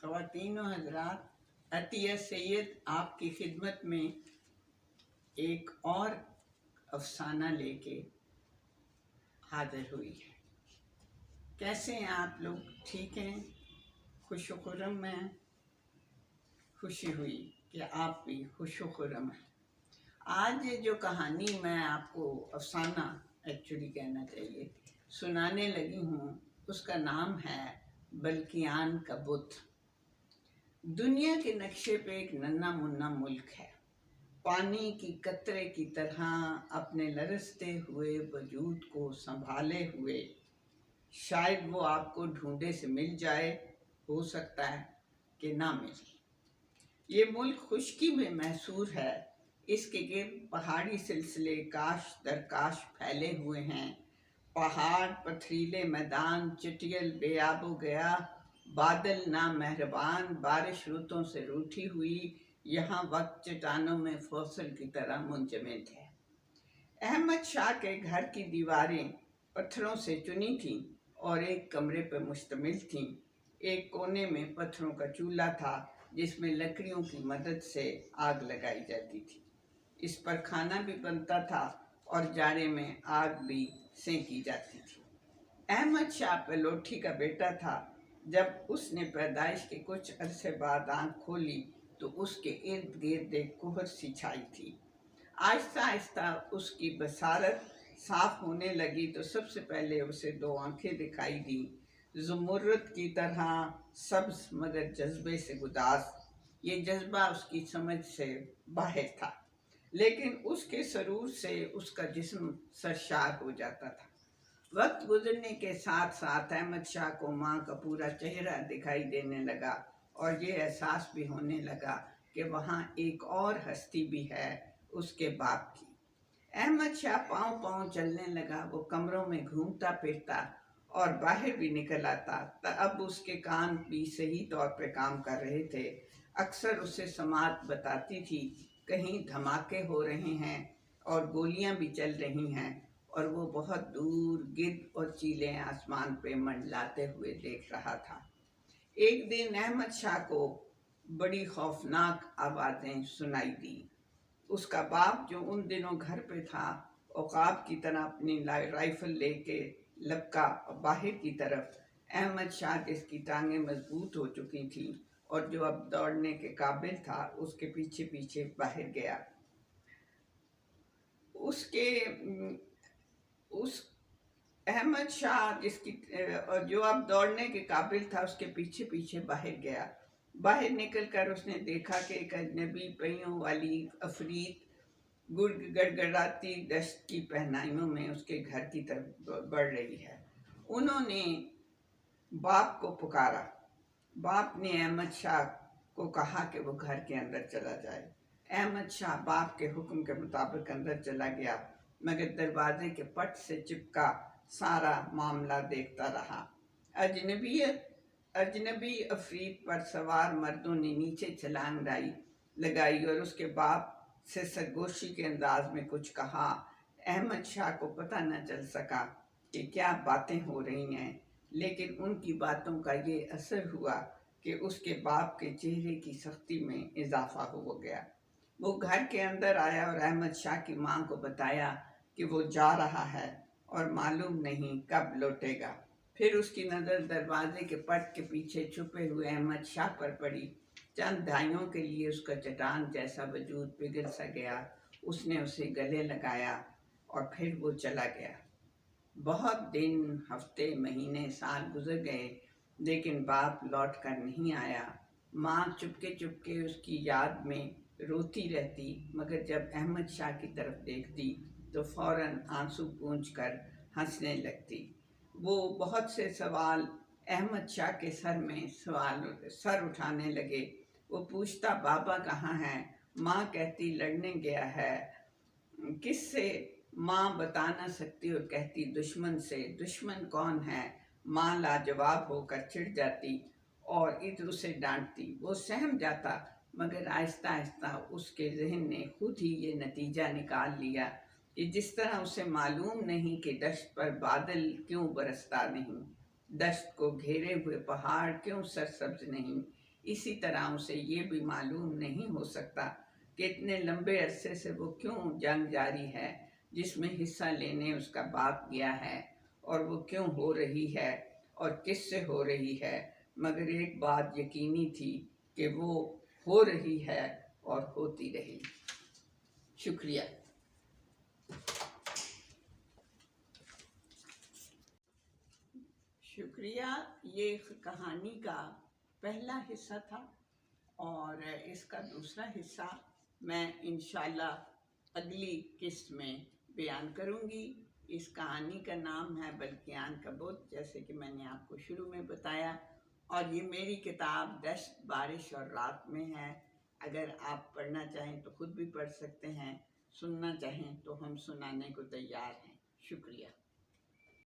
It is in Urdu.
خواتین و حضرات، عطیہ سید آپ کی خدمت میں ایک اور افسانہ لے کے حاضر ہوئی ہے۔ کیسے ہیں آپ لوگ؟ ٹھیک ہیں؟ خوش و خرم ہیں؟ خوشی ہوئی کہ آپ بھی خوش و خرم ہیں۔ آج جو کہانی میں آپ کو افسانہ ایکچولی کہنا چاہیے سنانے لگی ہوں، اس کا نام ہے بلقیان کا بت۔ دنیا کے نقشے پہ ایک ننھا منھا ملک ہے، پانی کی قطرے کی طرح اپنے لرزتے ہوئے وجود کو سنبھالے ہوئے۔ شاید وہ آپ کو ڈھونڈے سے مل جائے، ہو سکتا ہے کہ نہ ملے۔ یہ ملک خشکی میں محصور ہے، اس کے گرد پہاڑی سلسلے کاش در کاش پھیلے ہوئے ہیں۔ پہاڑ، پتھریلے میدان، چٹیل بے آب و گیا، بادل نامہربان، بارش رتوں سے روٹھی ہوئی، یہاں وقت چٹانوں میں فوسل کی طرح منجمد ہے۔ احمد شاہ کے گھر کی دیواریں پتھروں سے چنی تھیں اور ایک کمرے پر مشتمل تھیں۔ ایک کونے میں پتھروں کا چولہا تھا جس میں لکڑیوں کی مدد سے آگ لگائی جاتی تھی۔ اس پر کھانا بھی بنتا تھا اور جاڑے میں آگ بھی سینکی جاتی تھی۔ احمد شاہ پلوٹھی کا بیٹا تھا۔ جب اس نے پیدائش کے کچھ عرصے بعد آنکھ کھولی تو اس کے ارد گرد ایک کہر سی چھائی تھی۔ آہستہ آہستہ اس کی بصارت صاف ہونے لگی تو سب سے پہلے اسے دو آنکھیں دکھائی دیں، زمرد کی طرح سبز مگر جذبے سے گداز۔ یہ جذبہ اس کی سمجھ سے باہر تھا، لیکن اس کے سرور سے اس کا جسم سرشار ہو جاتا تھا۔ وقت گزرنے کے ساتھ ساتھ احمد شاہ کو ماں کا پورا چہرہ دکھائی دینے لگا اور یہ احساس بھی ہونے لگا کہ وہاں ایک اور ہستی بھی ہے، اس کے باپ کی۔ احمد شاہ پاؤں پاؤں چلنے لگا۔ وہ کمروں میں گھومتا پھرتا اور باہر بھی نکل آتا۔ اب اس کے کان بھی صحیح طور پہ کام کر رہے تھے۔ اکثر اسے سماعت بتاتی تھی کہیں دھماکے ہو رہے ہیں اور گولیاں بھی چل رہی ہیں، اور وہ بہت دور گرد اور چیلیں آسمان پہ منڈلاتے ہوئے دیکھ رہا تھا۔ ایک دن احمد شاہ کو بڑی خوفناک آوازیں سنائی دی۔ اس کا باپ جو ان دنوں گھر پہ تھا، عقاب کی طرح اپنی رائفل لے کے لپکا باہر کی طرف۔ احمد شاہ جس کی ٹانگیں مضبوط ہو چکی تھیں اور جو اب دوڑنے کے قابل تھا، اس کے پیچھے پیچھے باہر گیا۔ احمد شاہ جو اب دوڑنے کے قابل تھا، اس کے پیچھے پیچھے باہر گیا۔ باہر نکل کر اس نے دیکھا کہ ایک اجنبی پہیوں والی عفریت گڑگڑاتی دشت کی پہنائیوں میں اس کے گھر کی طرف بڑھ رہی ہے۔ انہوں نے باپ کو پکارا۔ باپ نے احمد شاہ کو کہا کہ وہ گھر کے اندر چلا جائے۔ احمد شاہ باپ کے حکم کے مطابق اندر چلا گیا، مگر دروازے کے پٹ سے چپکا سارا معاملہ دیکھتا رہا۔ اجنبی عفریت پر سوار مردوں نے نیچے چھلانگ لگائی اور اس کے باپ سے سرگوشی کے انداز میں کچھ کہا۔ احمد شاہ کو پتہ نہ چل سکا کہ کیا باتیں ہو رہی ہیں، لیکن ان کی باتوں کا یہ اثر ہوا کہ اس کے باپ کے چہرے کی سختی میں اضافہ ہو گیا۔ وہ گھر کے اندر آیا اور احمد شاہ کی ماں کو بتایا کہ وہ جا رہا ہے اور معلوم نہیں کب لوٹے گا۔ پھر اس کی نظر دروازے کے پٹ کے پیچھے چھپے ہوئے احمد شاہ پر پڑی۔ چند دھائیوں کے لیے اس کا چٹان جیسا وجود پگھل سا گیا۔ اس نے اسے گلے لگایا اور پھر وہ چلا گیا۔ بہت دن، ہفتے، مہینے، سال گزر گئے، لیکن باپ لوٹ کر نہیں آیا۔ ماں چپکے چپکے اس کی یاد میں روتی رہتی، مگر جب احمد شاہ کی طرف دیکھتی تو فوراً آنسو پونچھ کر ہنسنے لگتی۔ وہ بہت سے سوال احمد شاہ کے سر اٹھانے لگے۔ وہ پوچھتا بابا کہاں ہے؟ ماں کہتی لڑنے گیا ہے۔ کس سے؟ ماں بتا نہ سکتی اور کہتی دشمن سے۔ دشمن کون ہے؟ ماں لاجواب ہو کر چڑ جاتی اور ادھر اسے ڈانٹتی۔ وہ سہم جاتا، مگر آہستہ آہستہ اس کے ذہن نے خود ہی یہ نتیجہ نکال لیا کہ جس طرح اسے معلوم نہیں کہ دشت پر بادل کیوں برستا نہیں، دشت کو گھیرے ہوئے پہاڑ کیوں سرسبز نہیں، اسی طرح اسے یہ بھی معلوم نہیں ہو سکتا کہ اتنے لمبے عرصے سے وہ کیوں جنگ جاری ہے جس میں حصہ لینے اس کا باپ گیا ہے، اور وہ کیوں ہو رہی ہے اور کس سے ہو رہی ہے، مگر ایک بات یقینی تھی کہ وہ ہو رہی ہے اور ہوتی رہی۔ شکریہ۔ شکریہ۔ یہ کہانی کا پہلا حصہ تھا، اور اس کا دوسرا حصہ میں انشاءاللہ اگلی قسط میں بیان کروں گی۔ اس کہانی کا نام ہے بلقیان کا بت، جیسے کہ میں نے آپ کو شروع میں بتایا، اور یہ میری کتاب دشت، بارش اور رات میں ہے۔ اگر آپ پڑھنا چاہیں تو خود بھی پڑھ سکتے ہیں، سننا چاہیں تو ہم سنانے کو تیار ہیں۔ شکریہ۔